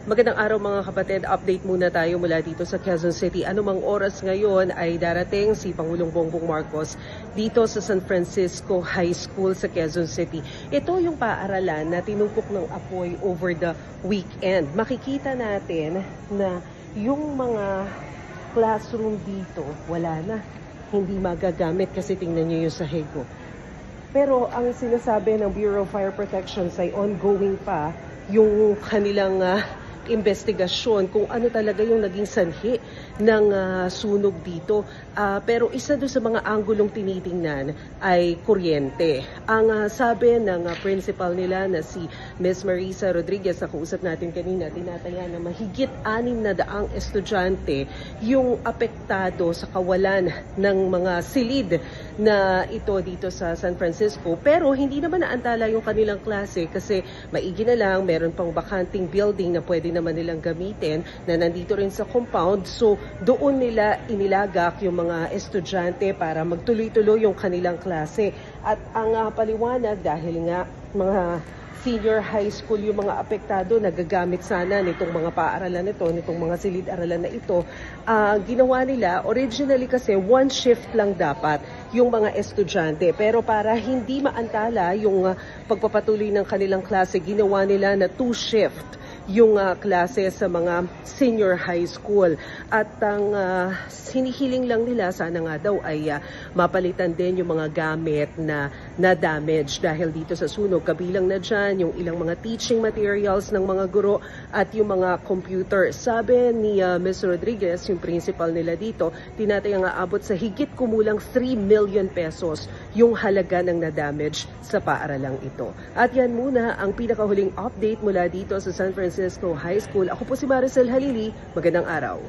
Magandang araw mga kapatid, update muna tayo mula dito sa Quezon City. Anumang oras ngayon ay darating si Pangulong Bongbong Marcos dito sa San Francisco High School sa Quezon City. Ito yung paaralan na tinupok ng apoy over the weekend. Makikita natin na yung mga classroom dito wala na, hindi magagamit kasi tingnan nyo yung sahig ko. Pero ang sinasabi ng Bureau of Fire Protection ay ongoing pa yung kanilang investigasyon kung ano talaga yung naging sanhi ng sunog dito. Pero isa doon sa mga anggulong tinitingnan ay kuryente. Ang sabi ng principal nila na si Ms. Marisa Rodriguez na kausap natin kanina, tinataya na mahigit 600 estudyante yung apektado sa kawalan ng mga silid na ito dito sa San Francisco. Pero hindi naman naantala yung kanilang klase kasi maigi na lang, meron pang bakanting building na pwede naman nilang gamitin na nandito rin sa compound. So doon nila inilagak yung mga estudyante para magtuloy-tuloy yung kanilang klase. At ang paliwanag dahil nga mga senior high school yung mga apektado, nagagamit sana nitong mga paaralan nito, nitong mga silid-aralan na ito. Ginawa nila, originally kasi one shift lang dapat yung mga estudyante. Pero para hindi maantala yung pagpapatuloy ng kanilang klase, ginawa nila na 2 shift yung klase sa mga senior high school. At ang hinihiling lang nila, sana nga daw ay mapalitan din yung mga gamit na na-damage dahil dito sa sunog. Kabilang na dyan yung ilang mga teaching materials ng mga guro at yung mga computer. Sabi ni Ms. Rodriguez, yung principal nila dito, tinatayang aabot sa higit kumulang 3 million pesos yung halaga ng na-damage sa paaralang ito. At yan muna ang pinakahuling update mula dito sa San Francisco High School. Ako po si Maricel Halili. Magandang araw.